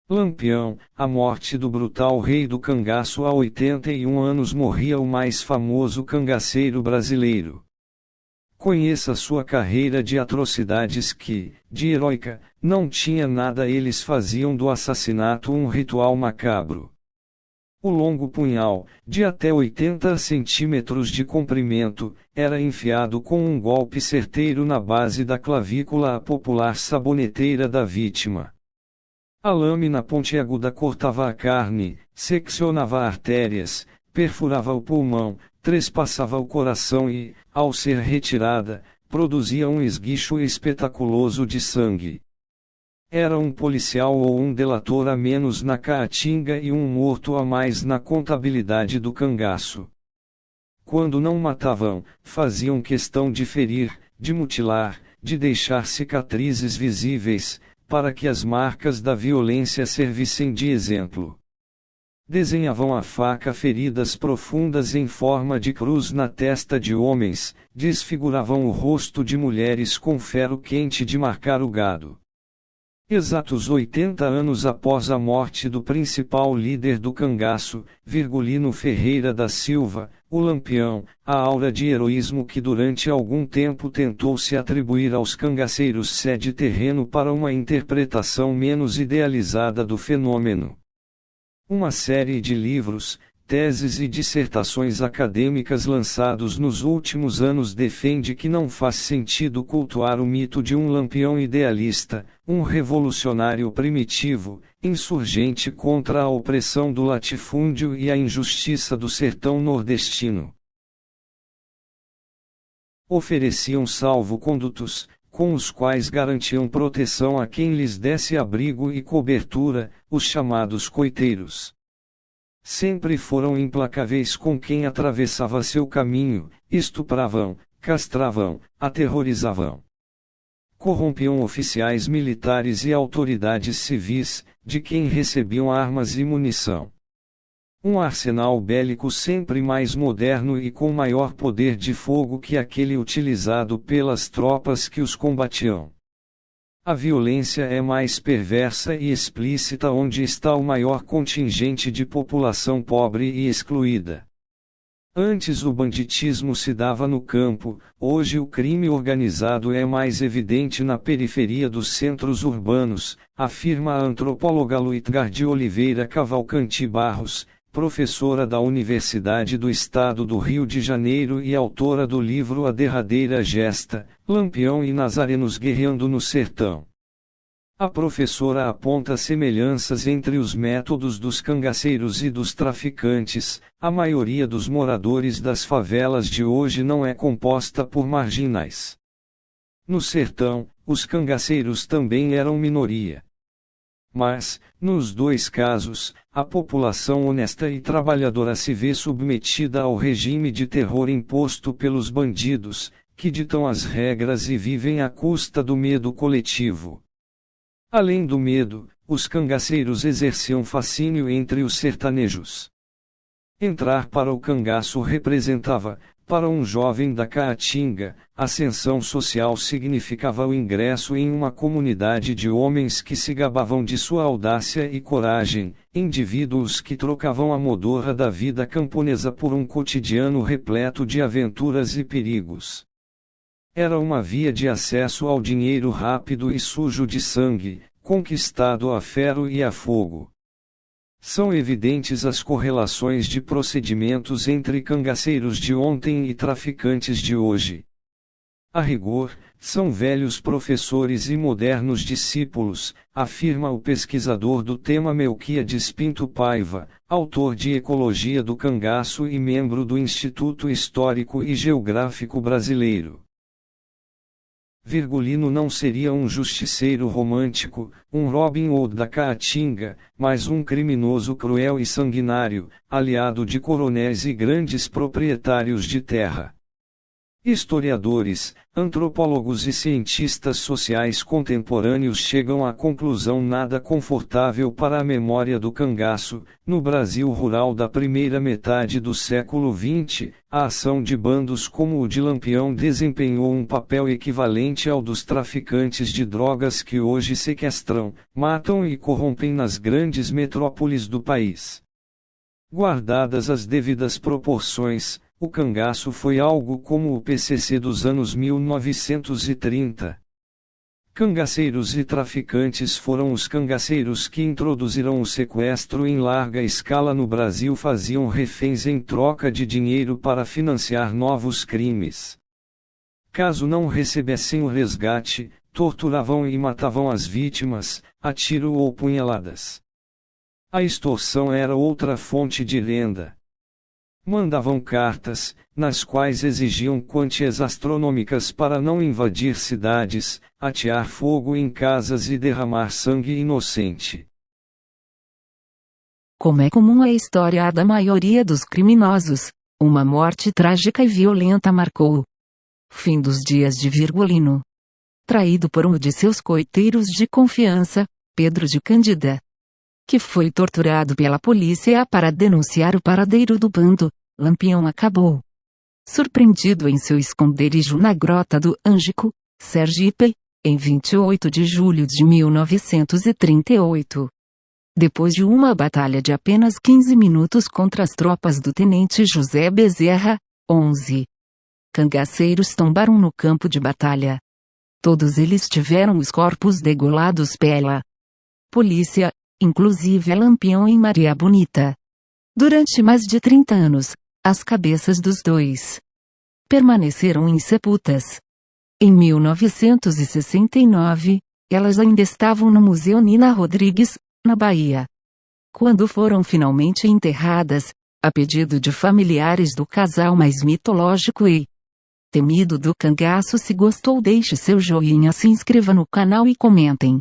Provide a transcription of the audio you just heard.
Lampião, a morte do brutal rei do cangaço. Há 81 anos morria o mais famoso cangaceiro brasileiro. Conheça sua carreira de atrocidades que, de heróica, não tinha nada. Eles faziam do assassinato um ritual macabro. O longo punhal, de até 80 centímetros de comprimento, era enfiado com um golpe certeiro na base da clavícula, a popular saboneteira da vítima. A lâmina pontiaguda cortava a carne, seccionava artérias, perfurava o pulmão, trespassava o coração e, ao ser retirada, produzia um esguicho espetaculoso de sangue. Era um policial ou um delator a menos na Caatinga e um morto a mais na contabilidade do cangaço. Quando não matavam, faziam questão de ferir, de mutilar, de deixar cicatrizes visíveis, para que as marcas da violência servissem de exemplo. Desenhavam a faca feridas profundas em forma de cruz na testa de homens, desfiguravam o rosto de mulheres com ferro quente de marcar o gado. Exatos 80 anos após a morte do principal líder do cangaço, Virgulino Ferreira da Silva, o Lampião, a aura de heroísmo que durante algum tempo tentou se atribuir aos cangaceiros cede terreno para uma interpretação menos idealizada do fenômeno. Uma série de livros, teses e dissertações acadêmicas lançados nos últimos anos defende que não faz sentido cultuar o mito de um lampião idealista, um revolucionário primitivo, insurgente contra a opressão do latifúndio e a injustiça do sertão nordestino. Ofereciam salvo-condutos, com os quais garantiam proteção a quem lhes desse abrigo e cobertura, os chamados coiteiros. Sempre foram implacáveis com quem atravessava seu caminho, estupravam, castravam, aterrorizavam. Corrompiam oficiais militares e autoridades civis, de quem recebiam armas e munição. Um arsenal bélico sempre mais moderno e com maior poder de fogo que aquele utilizado pelas tropas que os combatiam. A violência é mais perversa e explícita onde está o maior contingente de população pobre e excluída. Antes o banditismo se dava no campo, hoje o crime organizado é mais evidente na periferia dos centros urbanos, afirma a antropóloga Luitgar de Oliveira Cavalcanti Barros, professora da Universidade do Estado do Rio de Janeiro e autora do livro A Derradeira Gesta, Lampião e Nazarenos Guerreando no Sertão. A professora aponta semelhanças entre os métodos dos cangaceiros e dos traficantes. A maioria dos moradores das favelas de hoje não é composta por marginais. No sertão, os cangaceiros também eram minoria. Mas, nos dois casos, a população honesta e trabalhadora se vê submetida ao regime de terror imposto pelos bandidos, que ditam as regras e vivem à custa do medo coletivo. Além do medo, os cangaceiros exerciam fascínio entre os sertanejos. Entrar para o cangaço representava, para um jovem da Caatinga, ascensão social. Significava o ingresso em uma comunidade de homens que se gabavam de sua audácia e coragem, indivíduos que trocavam a modorra da vida camponesa por um cotidiano repleto de aventuras e perigos. Era uma via de acesso ao dinheiro rápido e sujo de sangue, conquistado a ferro e a fogo. São evidentes as correlações de procedimentos entre cangaceiros de ontem e traficantes de hoje. A rigor, são velhos professores e modernos discípulos, afirma o pesquisador do tema Melquiades Pinto Paiva, autor de Ecologia do Cangaço e membro do Instituto Histórico e Geográfico Brasileiro. Virgulino não seria um justiceiro romântico, um Robin Hood da Caatinga, mas um criminoso cruel e sanguinário, aliado de coronéis e grandes proprietários de terra. Historiadores, antropólogos e cientistas sociais contemporâneos chegam à conclusão nada confortável para a memória do cangaço. No Brasil rural da primeira metade do século XX, a ação de bandos como o de Lampião desempenhou um papel equivalente ao dos traficantes de drogas que hoje sequestram, matam e corrompem nas grandes metrópoles do país. Guardadas as devidas proporções, o cangaço foi algo como o PCC dos anos 1930. Cangaceiros e traficantes foram os cangaceiros que introduziram o sequestro em larga escala no Brasil, faziam reféns em troca de dinheiro para financiar novos crimes. Caso não recebessem o resgate, torturavam e matavam as vítimas, a tiro ou punhaladas. A extorsão era outra fonte de renda. Mandavam cartas, nas quais exigiam quantias astronômicas para não invadir cidades, atear fogo em casas e derramar sangue inocente. Como é comum a história da maioria dos criminosos, uma morte trágica e violenta marcou o fim dos dias de Virgulino. Traído por um de seus coiteiros de confiança, Pedro de Cândida, que foi torturado pela polícia para denunciar o paradeiro do bando, Lampião acabou surpreendido em seu esconderijo na Grota do Ângico, Sergipe, em 28 de julho de 1938. Depois de uma batalha de apenas 15 minutos contra as tropas do tenente José Bezerra, 11 cangaceiros tombaram no campo de batalha. Todos eles tiveram os corpos degolados pela polícia, inclusive Lampião e Maria Bonita. Durante mais de 30 anos, as cabeças dos dois permaneceram insepultas. Em 1969, elas ainda estavam no Museu Nina Rodrigues, na Bahia. Quando foram finalmente enterradas, a pedido de familiares do casal mais mitológico e temido do cangaço, se gostou, deixe seu joinha, se inscreva no canal e comentem.